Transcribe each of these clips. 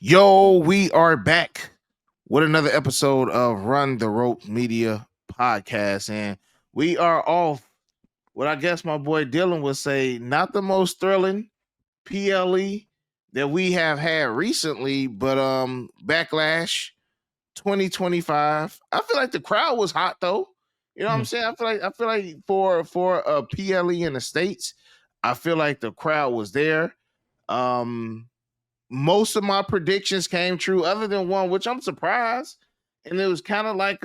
Yo, we are back with another episode of Run the Rope Media Podcast. And we are off what I guess my boy Dylan would say, not the most thrilling PLE that we have had recently, but Backlash 2025. I feel like the crowd was hot though. You know what I'm Mhm. saying? I feel like for a PLE in the States, I feel like the crowd was there. Um Most of my predictions came true, other than one, which I'm surprised. And it was kind of like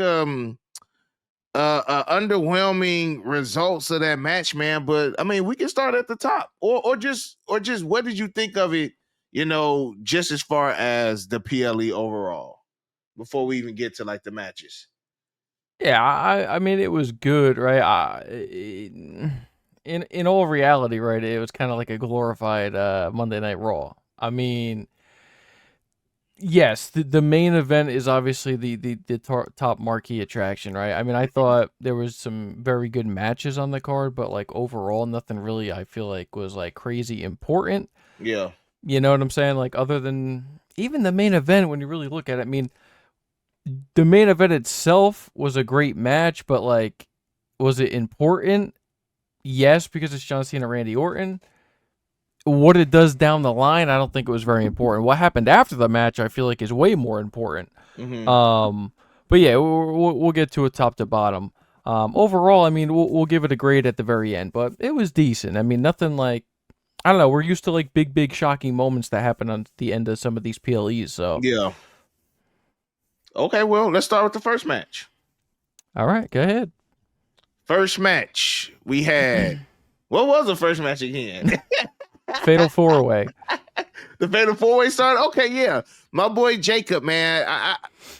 underwhelming results of that match, man. But I mean, we can start at the top, or just what did you think of it? Just as far as the PLE overall, before we even get to like the matches. Yeah, I mean it was good, right? In all reality, right? It was kind of like a glorified Monday Night Raw. I mean, yes, the main event is obviously the top marquee attraction, right? I mean, I thought there was some very good matches on the card, but like overall, nothing really I feel like was like crazy important. Yeah. You know what I'm saying? Like other than even the main event, when you really look at it, I mean, the main event itself was a great match, but like, was it important? Yes, because it's John Cena, Randy Orton. What it does down the line, I don't think it was very important. What happened after the match, I feel like, is way more important. Mm-hmm. Um, but yeah, we'll get to it top to bottom. Overall, I mean, we'll give it a grade at the very end, but it was decent. I mean, nothing like I don't know. We're used to like big shocking moments that happen on the end of some of these PLEs. So, Yeah. Okay. Well, let's start with the first match. all right, go ahead. First match we had. What was the first match again? Fatal four way. The Fatal Four Way started. Okay, yeah, my boy Jacob, man.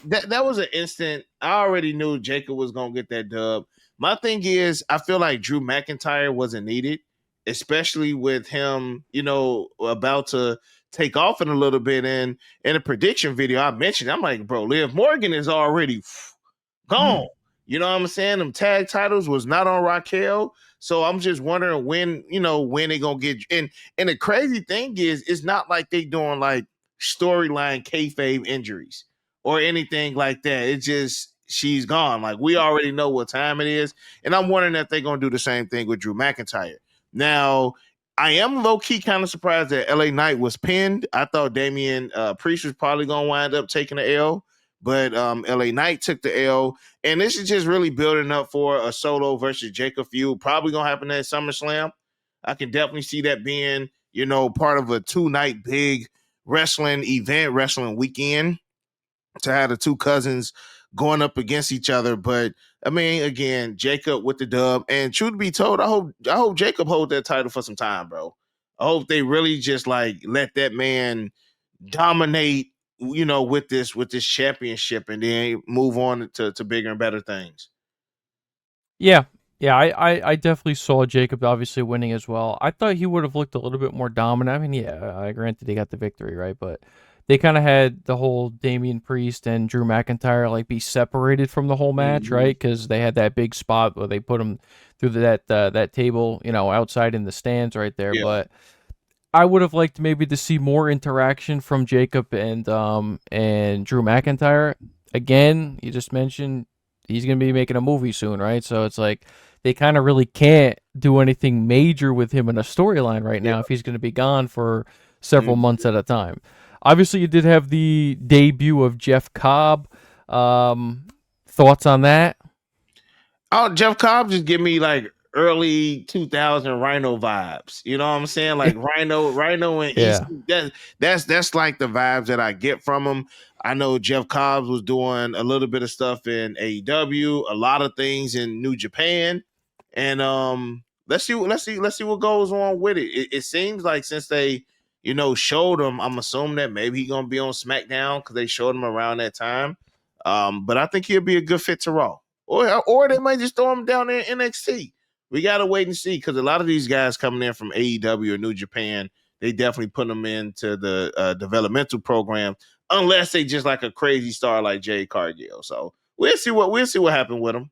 That was an instant. I already knew Jacob was gonna get that dub. My thing is, I feel like Drew McIntyre wasn't needed, especially with him, about to take off in a little bit. And in a prediction video, I mentioned, I'm like, bro, Liv Morgan is already gone. You know what I'm saying? Them tag titles was not on Raquel. So I'm just wondering when they gonna get and the crazy thing is it's not like they doing like storyline kayfabe injuries or anything like that. It's just she's gone. Like we already know what time it is. And I'm wondering if they're gonna do the same thing with Drew McIntyre. Now, I am low key kind of surprised that LA Knight was pinned. I thought Damian Priest was probably gonna wind up taking the L, but LA Knight took the L. And this is just really building up for a Solo versus Jacob feud. Probably gonna happen at SummerSlam. I can definitely see that being, part of a 2 night big wrestling event, wrestling weekend to have the two cousins going up against each other. But I mean, again, Jacob with the dub. And truth be told, I hope Jacob hold that title for some time, bro. I hope they really just like let that man dominate, with this championship and then move on to bigger and better things. Yeah, yeah, I definitely saw Jacob obviously winning as well. I thought he would have looked a little bit more dominant. I mean, yeah, I granted he got the victory, right? But they kind of had the whole Damian Priest and Drew McIntyre like be separated from the whole match, Mm-hmm. right? Because they had that big spot where they put him through that table, outside in the stands right there. Yeah. But I would have liked maybe to see more interaction from Jacob and Drew McIntyre. Again, you just mentioned he's gonna be making a movie soon, right? So it's like they kind of really can't do anything major with him in a storyline right Yeah. now if he's gonna be gone for several Mhm. months at a time. Obviously, you did have the debut of Jeff Cobb. Thoughts on that? Oh, Jeff Cobb just give me like early 2000 Rhino vibes. You know what I'm saying? Like Rhino and Yeah. EC. That's like the vibes that I get from him. I know Jeff Cobb was doing a little bit of stuff in AEW, a lot of things in New Japan, and let's see what goes on with it. It seems like since they showed him, I'm assuming that maybe he's gonna be on SmackDown because they showed him around that time. But I think he'll be a good fit to Raw. Or they might just throw him down there in NXT. We gotta wait and see because a lot of these guys coming in from AEW or New Japan, they definitely put them into the developmental program, unless they just like a crazy star like Jay Cargill. So we'll see what happened with them.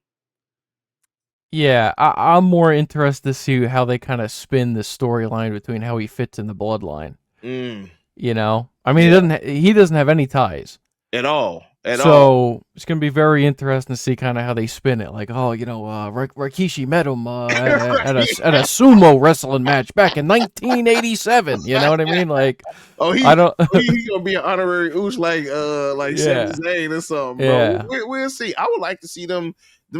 Yeah, I'm more interested to see how they kind of spin the storyline between how he fits in the bloodline. Mm. You know, I mean, Yeah, he doesn't have any ties. at all, at all. So it's gonna be very interesting to see kind of how they spin it. Like, oh, Rikishi met him at a sumo wrestling match back in 1987. You know what I mean? Like, Oh, I don't. he gonna be an honorary oosh like Sami Yeah, Zayn or something, bro. yeah, We'll see. I would like to see them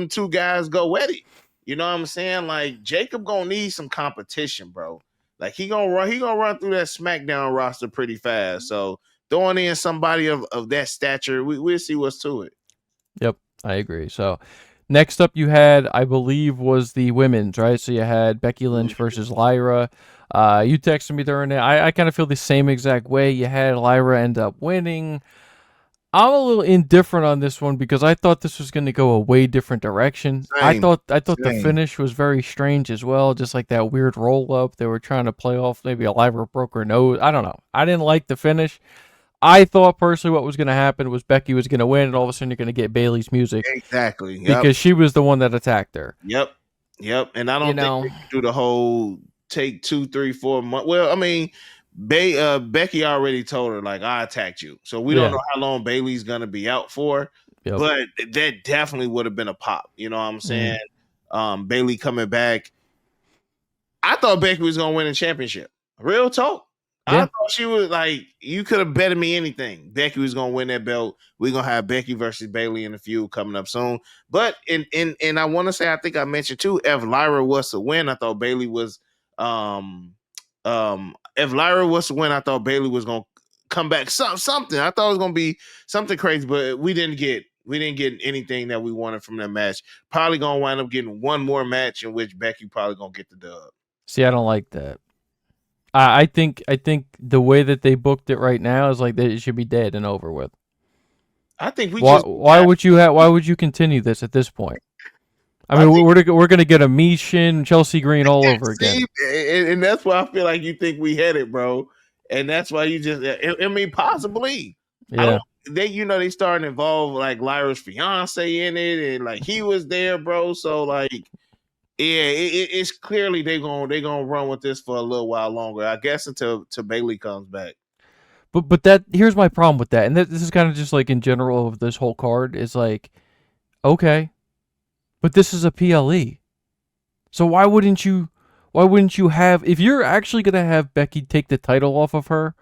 two guys go at it. You know what I'm saying? Like Jacob gonna need some competition, bro. Like he gonna run through that SmackDown roster pretty fast. So throwing in somebody of that stature, we'll see what's to it. yep, I agree. So next up, you had, I believe, was the women's, right? So you had Becky Lynch Mhm. versus Lyra. You texted me during it. I kind of feel the same exact way. You had Lyra end up winning. I'm a little indifferent on this one because I thought this was going to go a way different direction. Same, I thought the same. finish was very strange as well, just like that weird roll up. They were trying to play off maybe a Lyra broke her nose. I don't know. I didn't like the finish. I thought personally what was going to happen was Becky was going to win, and all of a sudden you're going to get Bailey's music Exactly. Yep. because she was the one that attacked her. Yep. Yep. And I You don't think know? they could do the whole take 2, 3, 4 months. Well, I mean, Becky already told her like I attacked you, so we don't Yeah. know how long Bailey's gonna be out for. Yep. But that definitely would have been a pop. You know what I'm Mm. saying? Bailey coming back. I thought Becky was gonna win the championship. Real talk. I Yeah. thought she was like, you could have betted me anything. Becky was gonna win that belt. We're gonna have Becky versus Bailey in the feud coming up soon. But in I want to say, I think I mentioned too, if Lyra was to win, I thought Bailey was if Lyra was to win, I thought Bailey was gonna come back. Something. I thought it was gonna be something crazy, but we didn't get anything that we wanted from that match. Probably gonna wind up getting one more match in which Becky probably gonna get the dub. See, I don't like that. I think the way that they booked it right now is like it should be dead and over with. I think we just Why would you continue this at this point? I I mean, think we're gonna get a Mishin, Chelsea Green all over again. see, and that's why I feel like you think we had it, bro. And that's why you just I mean possibly. I don't Yeah. they starting to involve like Lyra's fiance in it and like he was there, bro. So like yeah, it's clearly they gonna run with this for a little while longer. I guess until Bailey comes back. But that here's my problem with that, and this is kind of just like in general of this whole card is like, okay, but this is a PLE, so why wouldn't you have if you're actually gonna have Becky take the title off of her,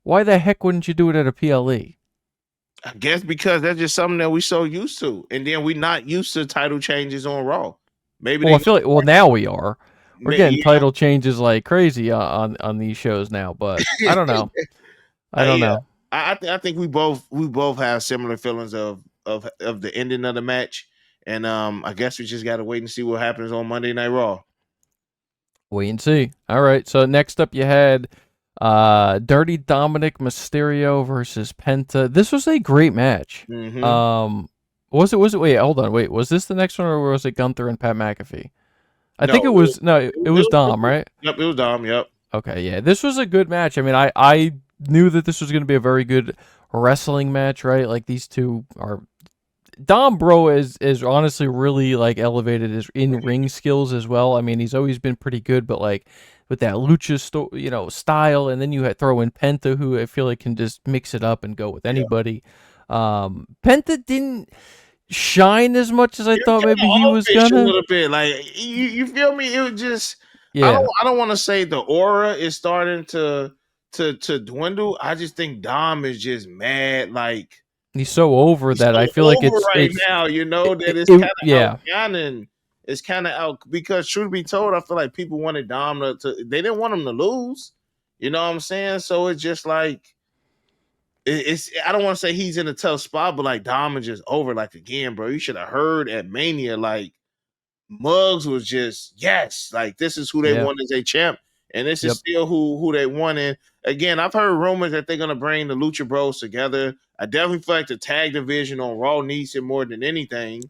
why the heck wouldn't you do it at a PLE? I guess because that's just something that we so used to, and then we not used to title changes on Raw. Maybe Well, I they, feel like now we are. We're getting yeah, title changes like crazy on these shows now, but I don't know. I don't yeah. know. I think we both have similar feelings of the ending of the match, and I guess we just got to wait and see what happens on Monday Night Raw. Wait and see. All right. So next up, you had Dirty Dominic Mysterio versus Penta. This was a great match. Mm-hmm. Was it? Wait, hold on. Wait, was this the next one, or was it Gunther and Pat McAfee? I No, think it was. No, it was Dom, right? yep, it was Dom. Yep. Okay, yeah. This was a good match. I mean, I knew that this was going to be a very good wrestling match, right? Like these two are Dom Bro is honestly really like elevated his in ring skills as well. I mean, he's always been pretty good, but like with that lucha style, and then you throw in Penta, who I feel like can just mix it up and go with Yeah. anybody. Penta didn't shine as much as I It was thought kind maybe of he was offish a gonna. little bit. Like you feel me? It was just Yeah, I don't want to say the aura is starting to dwindle. I just think Dom is just mad. Like he's so over he's that so I feel like over right now, that it's kind of yeah. outshining. It's kind of out because, truth be told, I feel like people wanted Dom they didn't want him to lose. You know what I'm saying? So it's just like it's. I don't want to say he's in a tough spot, but like Dom is just over. Like again, bro, you should have heard at Mania. Like Muggs was just yes, like this is who they Yeah. want as a champ, and this is Yep. still who they want. And again, I've heard rumors that they're gonna bring the Lucha Bros together. I definitely feel like the tag division on Raw needs it more than anything.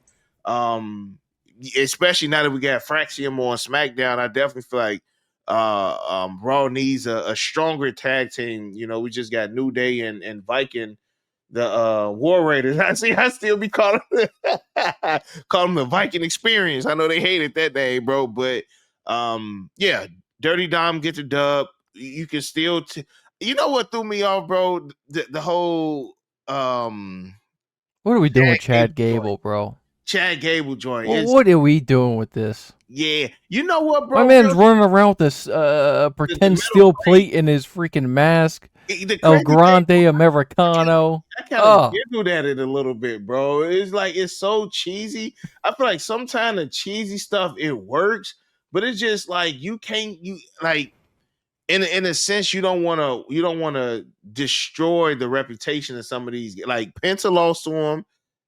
Especially now that we got Fraxium on SmackDown, I definitely feel like Raw needs a stronger tag team. We just got New Day and Viking, the War Raiders. I still be calling call them the Viking Experience. I know they hated that name, bro, but yeah, Dirty Dom get the dub. You can still You know what threw me off, bro? The whole um What are we doing Chad with Chad Gable joint. Gable, bro? Chad Gable joint Well, is what are we doing with this? yeah. You know what, My bro? man's running around with this The pretend metal steel plate. plate in his freaking mask. The El crazy thing, Grande Americano. I kind of Oh, giggled at it a little bit, bro. It's like it's so cheesy. I feel like sometimes the cheesy stuff it works, but it's just like you can't you like in a sense you don't want to destroy the reputation of some of these like Penta lost to him.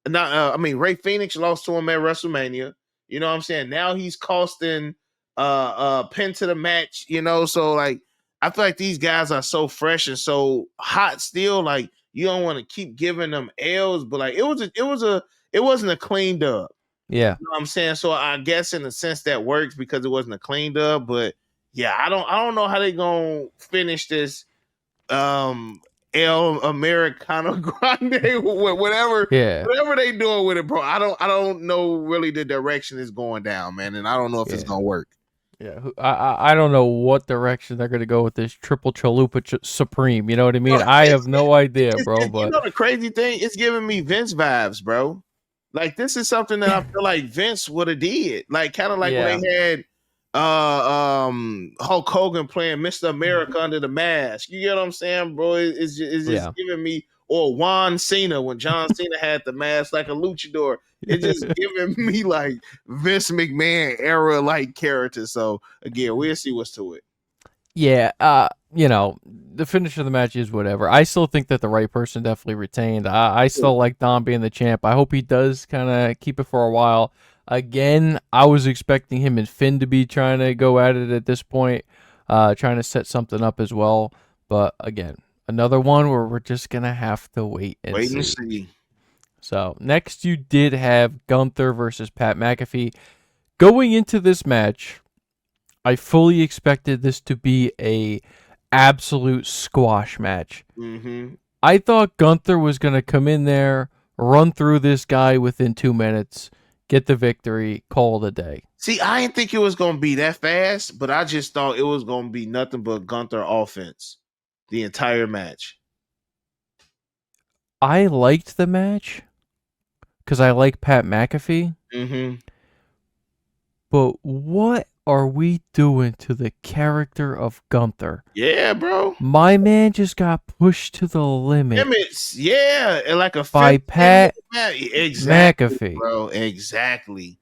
Not I mean Ray Phoenix lost to him at WrestleMania. You know what I'm saying? Now he's costing Penta the match, so like I feel like these guys are so fresh and so hot still, like you don't want to keep giving them L's, but like it wasn't a clean dub. yeah. You know what I'm saying? So I guess in a sense that works because it wasn't a clean dub, but yeah, I don't know how they gonna finish this El Americano Grande whatever Yeah. whatever they doing with it, bro. I don't know really the direction it's going down, man, and I don't know if it's Yeah. gonna work. Yeah, I don't know what direction they're gonna go with this triple chalupa supreme. You know what I No, mean? I have no idea, bro. you But know the crazy thing, it's giving me Vince vibes, bro. Like this is something that I feel like Vince would have did. Like kind of like when yeah, they had Hulk Hogan playing Mr. America under the mask. You get what I'm saying, bro? It's just yeah, giving me, or Juan Cena when John Cena had the mask like a luchador. It's just giving me like Vince McMahon era like character. So again, we'll see what's to it. yeah. The finish of the match is whatever. I still think that the right person definitely retained. I still like Dom being the champ. I hope he does kind of keep it for a while. Again, I was expecting him and Finn to be trying to go at it at this point, trying to set something up as well. But again, another one where we're just gonna have to wait and Wait and see. see. So next, you did have Gunther versus Pat McAfee. Going into this match, I fully expected this to be a absolute squash match. Mm-hmm. I thought Gunther was gonna come in there, run through this guy within 2 minutes, get the victory, call it a day. See, I didn't think it was gonna be that fast, but I just thought it was gonna be nothing but Gunther offense the entire match. I liked the match because I like Pat McAfee, Mm-hmm. but what are we doing to the character of Gunther? Yeah, bro. My man just got pushed to the limit Limits, yeah, and like a by 15-minute Pat match. Exactly, McAfee. bro. Exactly.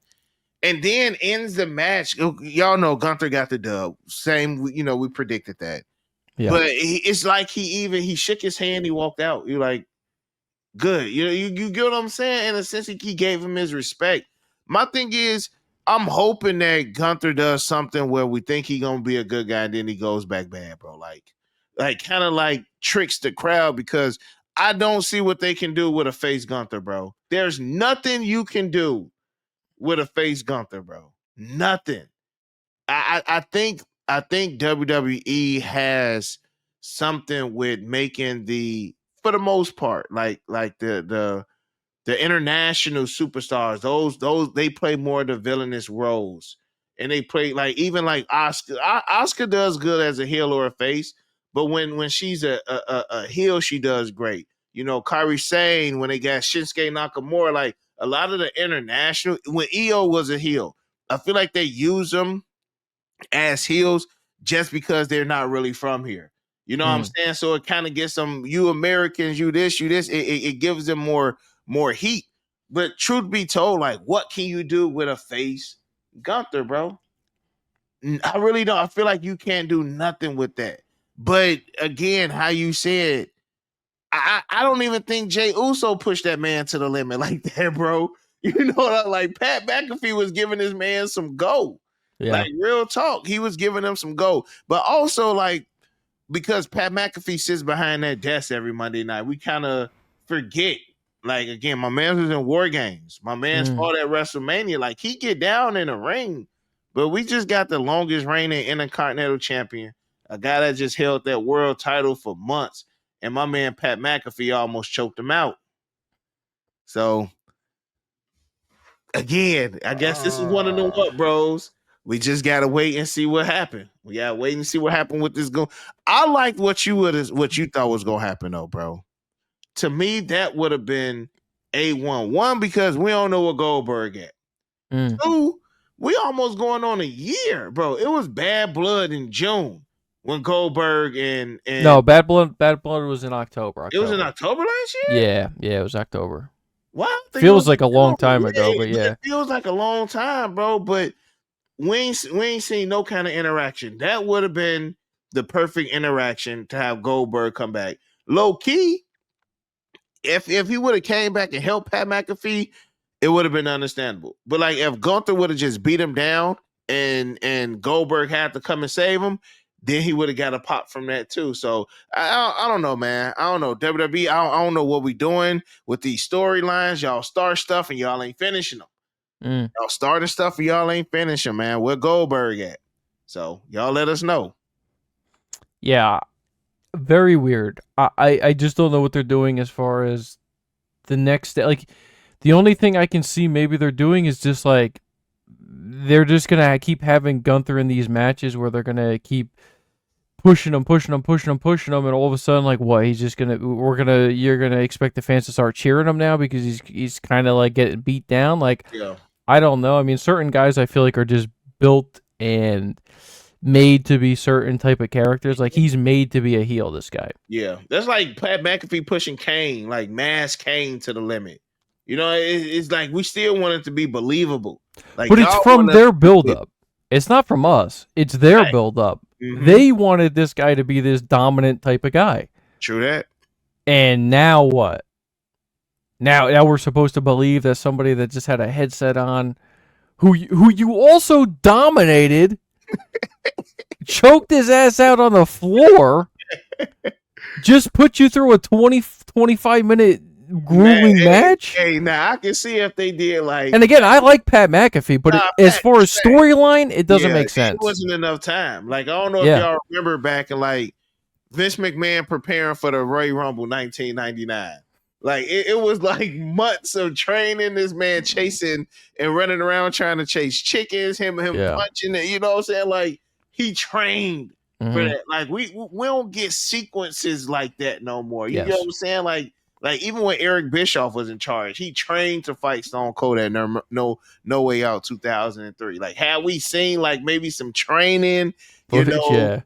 And then ends the match. Y'all know Gunther got the dub. Same, we predicted that. Yeah. But it's like he shook his hand, he walked out. You're like, good. You get what I'm saying? In a sense, he gave him his respect. My thing is, I'm hoping that Gunther does something where we think he gonna be a good guy, and then he goes back bad, bro. Like kind of like tricks the crowd because I don't see what they can do with a face Gunther, bro. There's nothing you can do with a face Gunther, bro. Nothing. I think WWE has something with making for the most part, like the international superstars, those they play more of the villainous roles. And they play like even like Oscar. Oscar does good as a heel or a face, but when she's a heel, she does great. Kairi Sane when they got Shinsuke Nakamura, like a lot of the international when EO was a heel, I feel like they use them as heels just because they're not really from here. You know what I'm Mm. saying? So it kind of gets them, you Americans, you this, you this. It gives them more heat. But truth be told, like, what can you do with a face Gunther, bro? I really don't. I feel like you can't do nothing with that. But again, how you said, I don't even think Jay Uso pushed that man to the limit like that, bro. Like Pat McAfee was giving this man some go. Yeah. Like real talk, he was giving him some go. But also, like, because Pat McAfee sits behind that desk every Monday night, we kind of forget. Like again, my man was in War Games. My man's Mm. fought at WrestleMania. Like he get down in the ring, but we just got the longest reigning Intercontinental Champion, a guy that just held that world title for months, and my man Pat McAfee almost choked him out. So again, I guess this is one of them what bros. We just gotta wait and see what happened. We gotta wait and see what happened with this go. I liked what you thought was gonna happen though, bro. To me, that would have been A1. One, because we don't know what Goldberg at. Mm. Two, we almost going on a year, bro. It was Bad Blood in June when Goldberg and No, Bad Blood was in October. it was in October last year. Yeah, it was October. Wow, I think it Feels was like a long time ago, but yeah, yeah. it feels like a long time, bro. But we ain't seen no kind of interaction. That would have been the perfect interaction to have Goldberg come back. Low key, if he would have came back and helped Pat McAfee, it would have been understandable. But like if Gunther would have just beat him down and Goldberg had to come and save him, then he would have got a pop from that too. So I don't know, man. I don't know. WWE, I don't know what we doing with these storylines. Y'all start stuff and y'all ain't finishing them. Y'all starting stuff and y'all ain't finishing, man. Where Goldberg at? So y'all let us know. Yeah, very weird. I just don't know what they're doing as far as the next step. Like, the only thing I can see maybe they're doing is just like they're just gonna keep having Gunther in these matches where they're gonna keep pushing him, and all of a sudden, like, what? He's just you're gonna expect the fans to start cheering him now because he's kind of like getting beat down. Like, Yeah. I don't know. I mean, certain guys I feel like are just built and made to be certain type of characters. Like, he's made to be a heel, this guy. Yeah. That's like Pat McAfee pushing Kane, like mass Kane to the limit. You know, it's like we still want it to be believable. Like, but it's from their build-up. It's not from us. It's their build-up. Mm-hmm. They wanted this guy to be this dominant type of guy. True that. And now what? Now we're supposed to believe that somebody that just had a headset on, who you also dominated, choked his ass out on the floor, just put you through a 25 minute grueling match. Hey, now I can see if they did like. And again, I like Pat McAfee, but as far as storyline, it doesn't make sense. It wasn't enough time. Like, I don't know if y'all remember back in like Vince McMahon preparing for the Royal Rumble 1999. Like, it was like months of training this man chasing and running around trying to chase chickens, him punching it. You know what I'm saying? Like, he trained for that. Like, we don't get sequences like that no more. You know what I'm saying? Like even when Eric Bischoff was in charge, he trained to fight Stone Cold at No Way Out 2003. Like, had we seen like maybe some training, something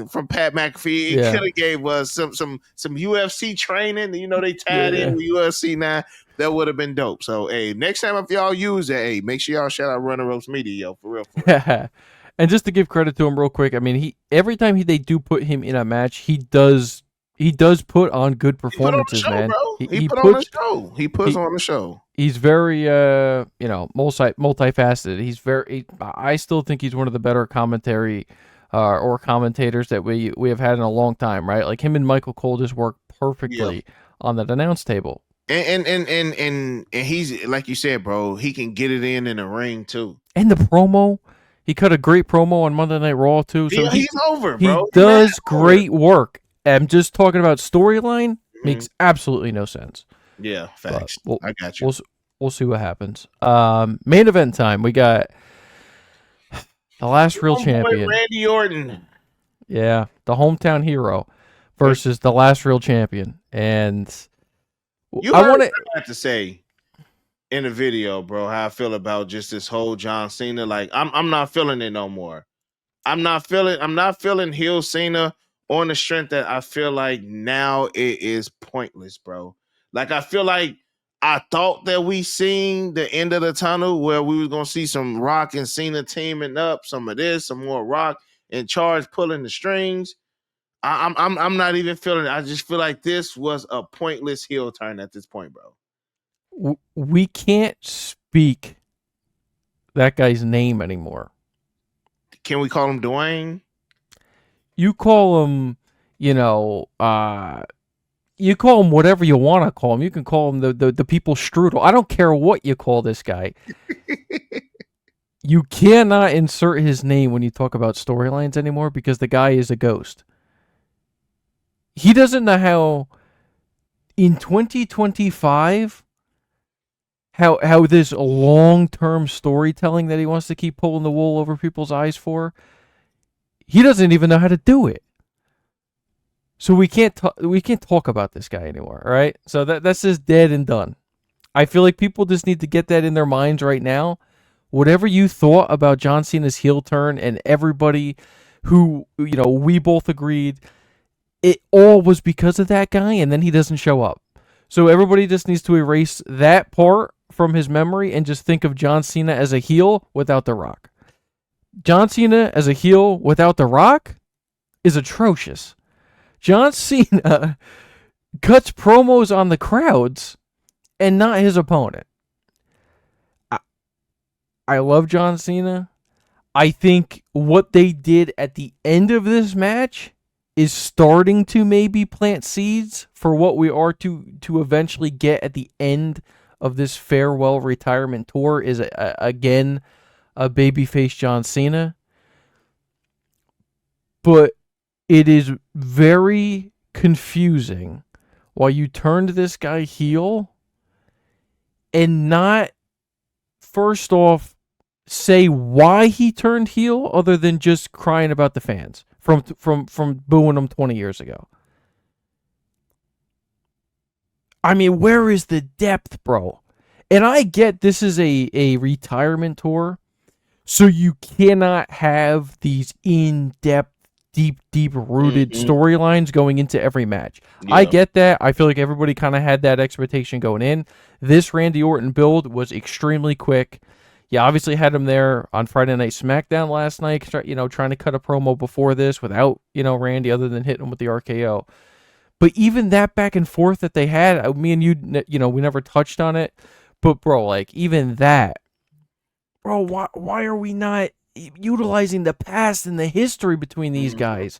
from Pat McAfee, it could have gave us some UFC training. You know, they tied in with UFC now. That would have been dope. So, hey, next time if y'all use that, hey, make sure y'all shout out Runner Ropes Media, yo, for real. And just to give credit to him real quick, I mean, every time they do put him in a match, he does put on good performances, man. He put on the show. He puts on the show. He's very, multifaceted. I still think he's one of the better commentators that we have had in a long time, right? Like, him and Michael Cole just work perfectly on that announce table. And he's, like you said, bro, he can get it in the ring too. And the promo, he cut a great promo on Monday Night Raw too. So he's over, bro. He does great work. I'm just talking about storyline. Makes absolutely no sense. Yeah, facts. I got you. We'll see what happens. Main event time. We got the last real champion, Randy Orton. Yeah, the hometown hero versus the last real champion. And I have to say in the video, bro, how I feel about just this whole John Cena. Like, I'm not feeling it no more. I'm not feeling heel Cena on the strength that I feel like now it is pointless, bro. Like, I feel like I thought that we seen the end of the tunnel where we was gonna see some Rock and Cena teaming up, some of this, some more Rock in charge pulling the strings. I'm not even feeling it. I just feel like this was a pointless heel turn at this point, bro. We can't speak that guy's name anymore. Can we call him Dwayne? You call him, you call him whatever you want to call him. You can call him the people strudel. I don't care what you call this guy. You cannot insert his name when you talk about storylines anymore because the guy is a ghost. He doesn't know how in 2025 how this long-term storytelling that he wants to keep pulling the wool over people's eyes for, he doesn't even know how to do it. So we can't talk about this guy anymore, all right? So that's just dead and done. I feel like people just need to get that in their minds right now. Whatever you thought about John Cena's heel turn, and everybody who, we both agreed, it all was because of that guy, and then he doesn't show up. So everybody just needs to erase that part from his memory and just think of John Cena as a heel without The Rock. John Cena as a heel without The Rock is atrocious. John Cena cuts promos on the crowds and not his opponent. I love John Cena. I think what they did at the end of this match is starting to maybe plant seeds for what we are to eventually get at the end of this farewell retirement tour, is again a babyface John Cena. But it is very confusing why you turned this guy heel and not, first off, say why he turned heel, other than just crying about the fans from booing him 20 years ago. I mean, where is the depth, bro? And I get this is a retirement tour, so you cannot have these in-depth, deep-rooted storylines going into every match. Yeah. I get that. I feel like everybody kind of had that expectation going in. This Randy Orton build was extremely quick. Yeah, obviously had him there on Friday Night SmackDown last night, trying to cut a promo before this without, Randy, other than hitting him with the RKO. But even that back and forth that they had, me and you, we never touched on it. But, bro, like, even that, bro, why are we not utilizing the past and the history between these guys?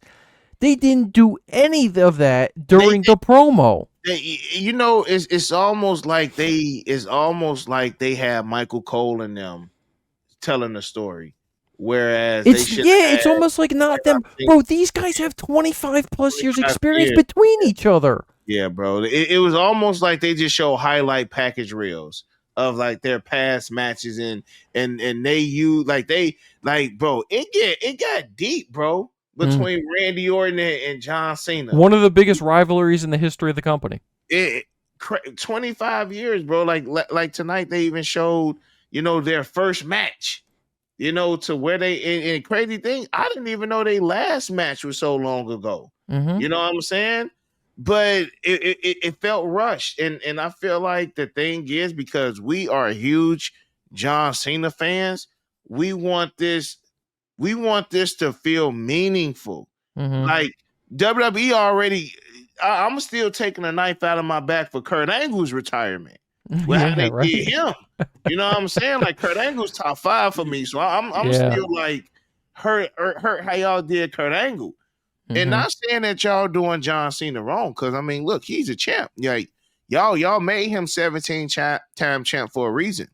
They didn't do any of that during the promo. It's almost like they have Michael Cole and them telling the story, whereas it's almost like not them, bro. These guys have 25 plus years experience between each other. Yeah, bro. It was almost like they just show highlight package reels of like their past matches, and they use bro. It got deep, bro, between Randy Orton and John Cena. One of the biggest rivalries in the history of the company. 25 years, bro. Like tonight they even showed, their first match, to where they, and crazy thing, I didn't even know their last match was so long ago. You know what I'm saying? But it felt rushed, and I feel like the thing is, because we are huge John Cena fans, we want this to feel meaningful. Like WWE already, I'm still taking a knife out of my back for Kurt Angle's retirement. Well, how they did him, you know what I'm saying? Like, Kurt Angle's top 5 for me, so I'm still like hurt how y'all did Kurt Angle. And not saying that y'all doing John Cena wrong, because I mean, look, he's a champ. Like, y'all made him 17-time champ for a reason.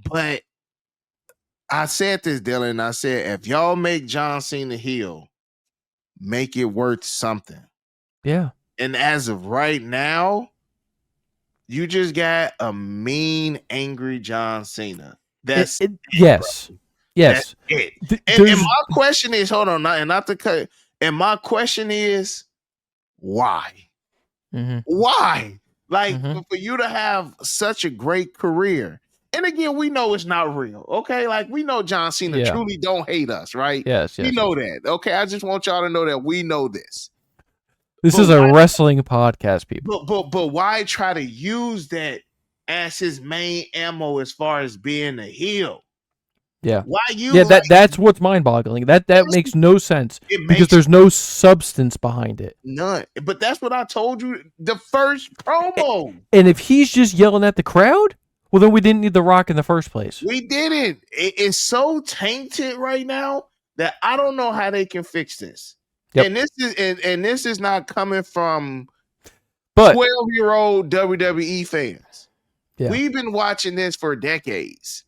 But I said this, Dylan. I said, if y'all make John Cena heel, make it worth something. Yeah. And as of right now, you just got a mean, angry John Cena. That's it. Yes. Bro. Yes. That's it. And my question is, hold on, not to cut. And my question is, why? Why? Like, for you to have such a great career. And again, we know it's not real. Okay. Like, we know John Cena truly don't hate us, right? Yes. We know that. Okay. I just want y'all to know that we know this. This is a wrestling podcast, people. But why try to use that as his main ammo as far as being a heel? Yeah. Why you? Yeah, that's what's mind-boggling. That makes no sense because there's no substance behind it. None. But that's what I told you the first promo. And if he's just yelling at the crowd, well, then we didn't need The Rock in the first place. We didn't. It's so tainted right now that I don't know how they can fix this. Yep. And this is not coming from 12-year-old WWE fans. Yeah. We've been watching this for decades.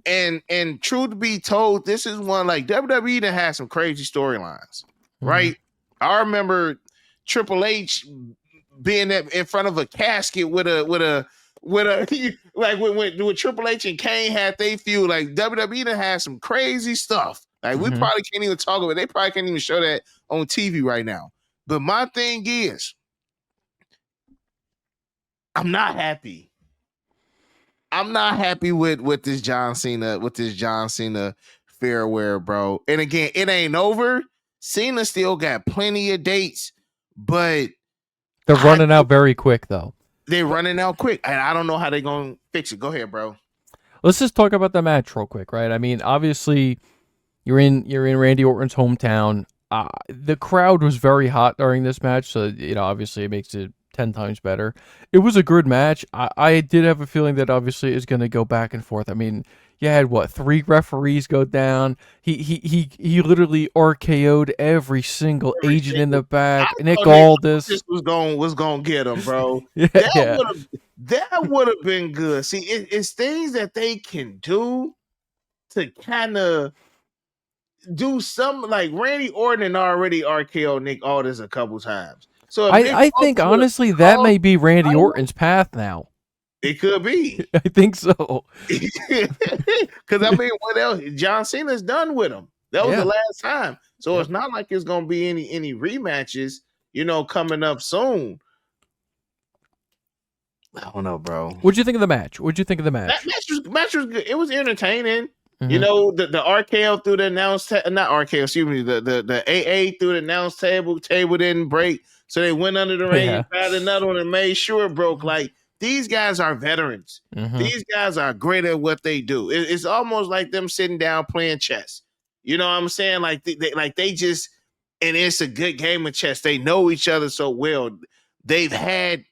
And truth be told, this is one, like, WWE that has some crazy storylines, right? I remember Triple H being in front of a casket with a When like when Triple H and Kane had they feud, like WWE done had some crazy stuff. Like we probably can't even talk about it. They probably can't even show that on TV right now. But my thing is, I'm not happy. I'm not happy with this John Cena farewell, bro. And again, it ain't over. Cena still got plenty of dates, but they're running out very quick though. They're running out quick, and I don't know how they're gonna fix it. Go ahead, bro. Let's just talk about the match real quick, right? I mean, obviously, you're in Randy Orton's hometown. The crowd was very hot during this match, so obviously it makes it 10 times better. It was a good match. I did have a feeling that obviously it's going to go back and forth. I mean, you had 3 referees go down. He literally RKO'd every single agent in the back. Nick Aldis was going to get him, bro. Yeah. That would have been good. See, it's things that they can do to kind of do some, like Randy Orton already RKO'd Nick Aldis a couple tims. So I think honestly that may be Randy Orton's path now. It could be. I think so. Because I mean, what else? John Cena's done with him. That was the last time. So it's not like it's gonna be any rematches, coming up soon. I don't know, bro. What'd you think of the match? That match was good. It was entertaining. Mm-hmm. The RKO through the announce not RKO, excuse me, the AA through the announce table didn't break. So they went under the ring and found another one and made sure it broke. Like, these guys are veterans. Mm-hmm. These guys are great at what they do. It's almost like them sitting down playing chess. You know what I'm saying? Like they just, and it's a good game of chess. They know each other so well. They've had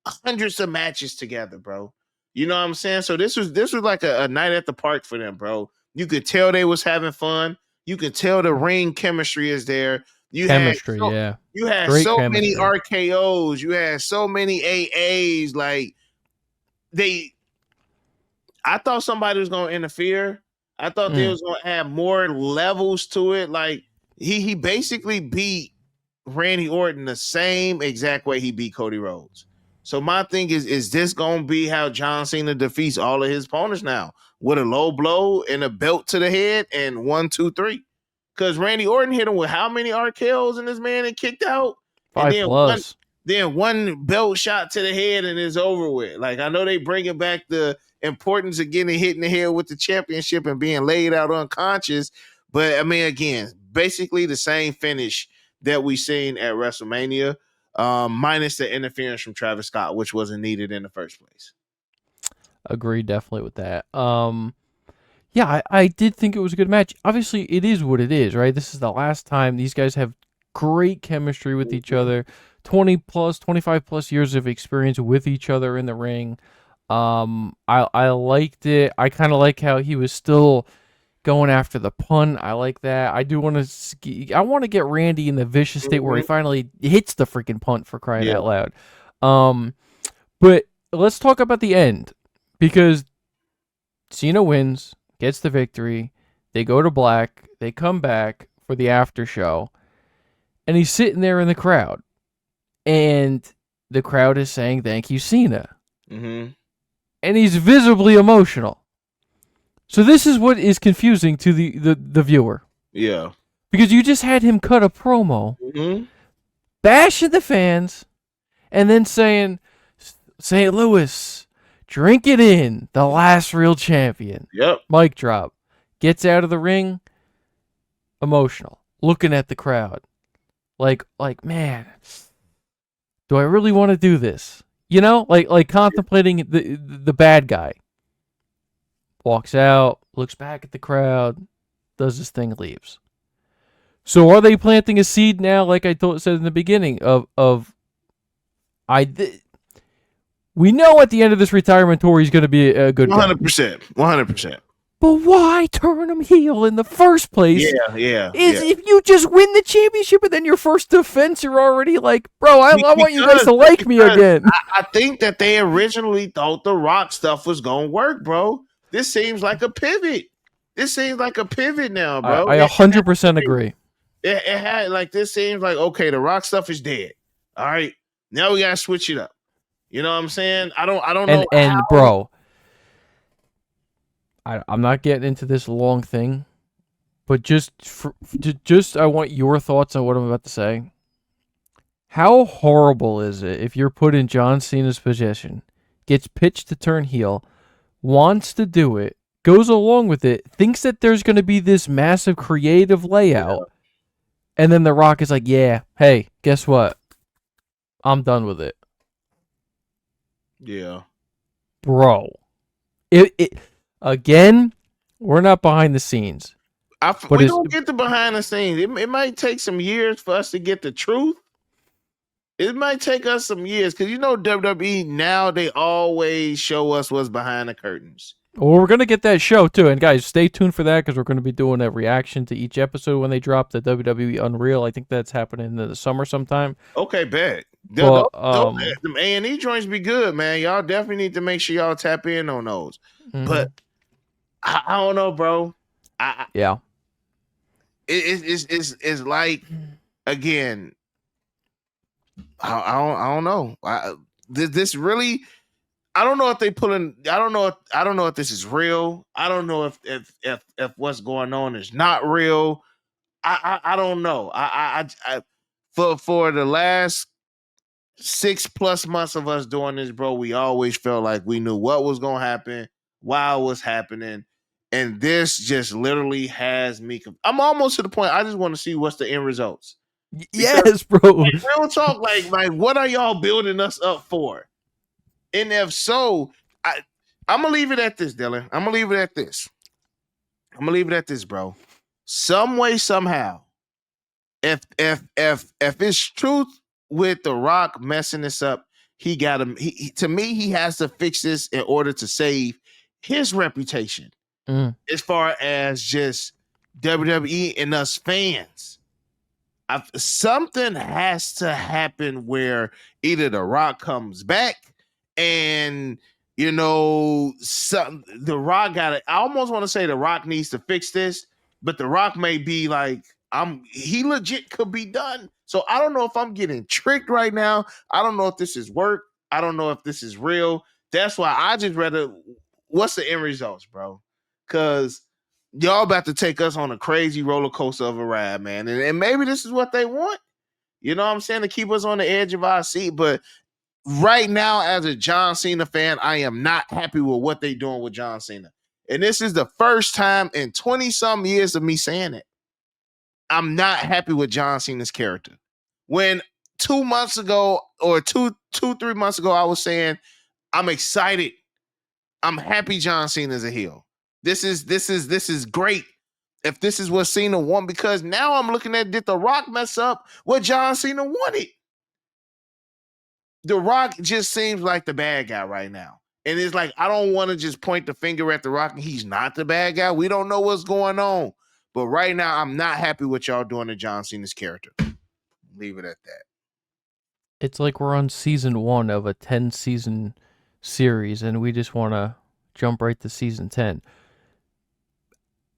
hundreds of matches together, bro. You know what I'm saying? So this was like a night at the park for them, bro. You could tell they was having fun. You could tell the ring chemistry is there. You had Great so chemistry. many RKOs. You had so many AAs. Like, I thought somebody was going to interfere. I thought they was going to add more levels to it. Like, he basically beat Randy Orton the same exact way he beat Cody Rhodes. So my thing is this going to be how John Cena defeats all of his opponents now? With a low blow and a belt to the head and 1, 2, 3. Because Randy Orton hit him with how many RKOs and this man had kicked out? 5 and plus. Then one belt shot to the head and it's over with. Like, I know they bringing back the importance of getting hit in the head with the championship and being laid out unconscious. But, I mean, again, basically the same finish that we seen at WrestleMania, minus the interference from Travis Scott, which wasn't needed in the first place. Agree definitely with that. Yeah, I did think it was a good match. Obviously, it is what it is, right? This is the last time. These guys have great chemistry with each other. 20 plus, 25 plus years of experience with each other in the ring. I liked it. I kind of like how he was still going after the pun. I like that. I want to get Randy in the vicious state where he finally hits the freaking punt, for crying out loud. But let's talk about the end, because Cena wins, gets the victory. They go to black. They come back for the after show, and he's sitting there in the crowd, and the crowd is saying, "Thank you, Cena." Mm-hmm. And he's visibly emotional. So this is what is confusing to the viewer. Yeah. Because you just had him cut a promo, bashing the fans, and then saying, "St. Louis, drink it in, the last real champion." Yep. Mic drop. Gets out of the ring, emotional, looking at the crowd. Like, man, do I really want to do this? Like contemplating the bad guy. Walks out, looks back at the crowd, does his thing, leaves. So are they planting a seed now, like I said in the beginning, we know at the end of this retirement tour he's going to be a good 100%. 100%. But why turn him heel in the first place? Yeah. If you just win the championship and then your first defense, you're already like, bro, I want you guys to like me again. I think that they originally thought the Rock stuff was going to work, bro. This seems like a pivot. Now, bro. I 100% agree. It had, like, this seems like, okay, the Rock stuff is dead. All right. Now we got to switch it up. You know what I'm saying? I don't know And how. bro, I'm not getting into this long thing, but just I want your thoughts on what I'm about to say. How horrible is it if you're put in John Cena's position, gets pitched to turn heel, wants to do it, goes along with it, thinks that there's going to be this massive creative Yeah, layout, and then The Rock is like, "Yeah, hey, guess what? I'm done with it." yeah. Bro. It again, we're not behind the scenes, but We it's don't get the behind the scenes. It might take some years for us to get the truth. It might take us some years because WWE now they always show us what's behind the curtains. well, we're gonna get that show too, and guys, stay tuned for that because we're gonna be doing a reaction to each episode when they drop the WWE Unreal. I think that's happening in the summer sometime. Okay, bet. But Them A&E joints be good, man. Y'all definitely need to make sure y'all tap in on those. mhm, But I don't know, bro. I yeah, it's like again. I don't know. This really. I don't know if they pulling. I don't know if this is real. I don't know if what's going on is not real. I don't know. For the last 6+ months of us doing this, bro, we always felt like we knew what was gonna happen, why it was happening, and this just literally has me. I'm almost to the point. I just want to see what's the end results because yes, bro. real talk, like what are y'all building us up for? And if so, I'm gonna leave it at this, Dylan. I'm gonna leave it at this. I'm gonna leave it at this, bro. Some way, somehow, if it's truth with The Rock messing this up, he got him. To me, he has to fix this in order to save his reputation Mm. as far as just WWE and us fans. Something has to happen where either The Rock comes back and the Rock got it. I almost want to say The Rock needs to fix this, but The Rock may be like, he legit could be done. So I don't know if I'm getting tricked right now. I don't know if this is work. I don't know if this is real. That's why I just rather what's the end results, bro? Because y'all about to take us on a crazy roller coaster of a ride, man. And maybe this is what they want. You know what I'm saying? To keep us on the edge of our seat. But right now, as a John Cena fan, I am not happy with what they're doing with John Cena. And this is the first time in 20 some years of me saying it. I'm not happy with John Cena's character. When 2 months ago or 3 months ago, I was saying, I'm excited. I'm happy John Cena's a heel. This is great. If this is what Cena won, because now I'm looking at, did The Rock mess up what John Cena wanted? The Rock just seems like the bad guy right now. And it's like, I don't want to just point the finger at The Rock and he's not the bad guy. We don't know what's going on. But right now, I'm not happy with y'all doing to John Cena's character. Leave it at that. It's like we're on season 1 of a 10-season series, and we just want to jump right to season 10.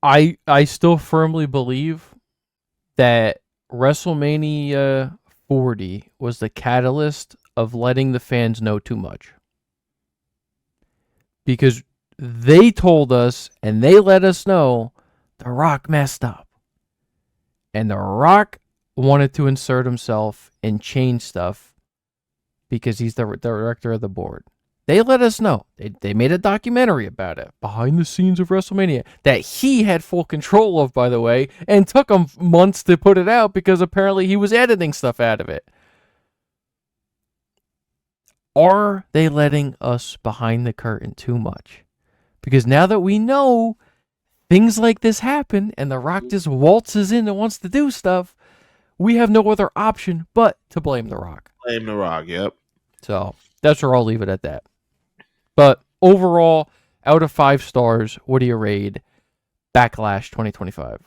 I still firmly believe that WrestleMania 40 was the catalyst of letting the fans know too much. Because they told us and they let us know The Rock messed up. And The Rock wanted to insert himself and change stuff because he's the director of the board. They let us know. They made a documentary about it, behind the scenes of WrestleMania, that he had full control of, by the way, and took him months to put it out because apparently he was editing stuff out of it. Are they letting us behind the curtain too much? Because now that we know things like this happen and The Rock just waltzes in and wants to do stuff, we have no other option but to blame The Rock. Blame The Rock, yep. So that's where I'll leave it at that. But overall, out of 5 stars, what do you rate Backlash 2025?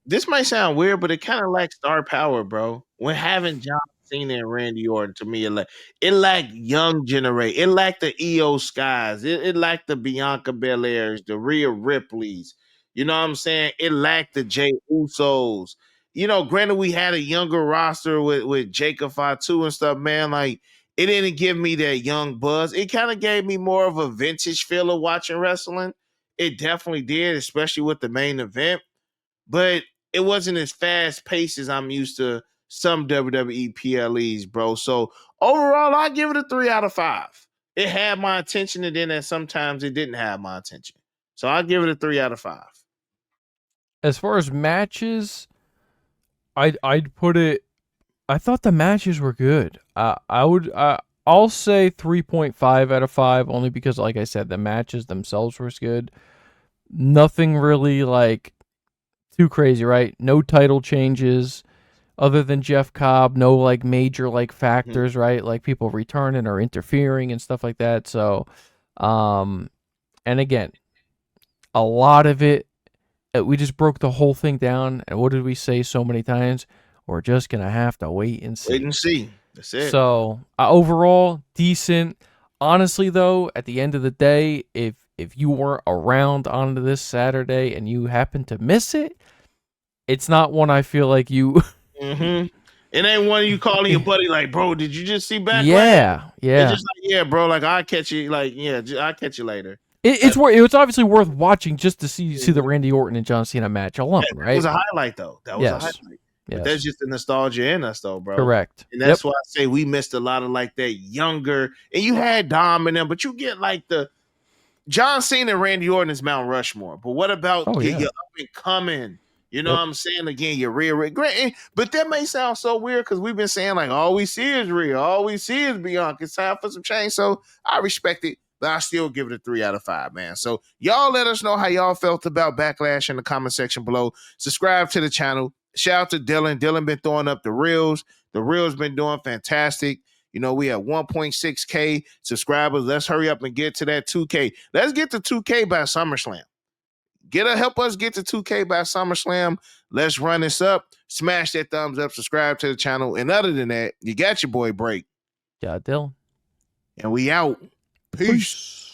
This might sound weird, but it kind of lacks star power, bro. When having John Cena and Randy Orton, to me, it lacked young generation. It lacked the EO Skies. It lacked the Bianca Belairs, the Rhea Ripleys. You know what I'm saying? It lacked the Jay Usos. granted we had a younger roster with Jacob Fatu and stuff, man. Like it didn't give me that young buzz. It kind of gave me more of a vintage feel of watching wrestling. It definitely did, especially with the main event. But it wasn't as fast paced as I'm used to some WWE PLEs, bro. So overall, I give it a 3 out of 5. It had my attention, and then sometimes it didn't have my attention. So I give it a 3 out of 5. As far as matches, I'd put it. I thought the matches were good. I'll say 3.5 out of 5 only because, like I said, the matches themselves were good. Nothing really like too crazy, right? No title changes other than Jeff Cobb. No like major like factors, right? Like people returning or interfering and stuff like that. So, and again, a lot of it, we just broke the whole thing down. And what did we say so many times? We're just gonna have to wait and see. Wait and see. That's it. So overall, decent. Honestly, though, at the end of the day, if you weren't around on this Saturday and you happen to miss it, it's not one I feel like you. Mm-hmm. It ain't one of you calling your buddy like, bro, did you just see Backlash? Yeah. It's just like, yeah, bro, like I'll catch you. Like, yeah, I'll catch you later. It's obviously worth watching just to see the Randy Orton and John Cena match alone, right? It was a highlight though. That was a highlight. But that's just the nostalgia in us, though, bro. Correct. And that's why I say we missed a lot of like that younger. And you had Dom in them, but you get like the John Cena and Randy Orton is Mount Rushmore. But what about your up and coming? You know what I'm saying? Again, your real. But that may sound so weird because we've been saying like all we see is Rhea, all we see is Bianca. It's time for some change. So I respect it, but I still give it a 3 out of 5, man. So y'all let us know how y'all felt about Backlash in the comment section below. Subscribe to the channel. Shout out to Dylan. Dylan been throwing up the reels. The reels been doing fantastic. We have 1.6K subscribers. Let's hurry up and get to that 2K. Let's get to 2K by SummerSlam. Help us get to 2K by SummerSlam. Let's run this up. Smash that thumbs up. Subscribe to the channel. And other than that, you got your boy Break. Yeah, Dylan. And we out. Peace.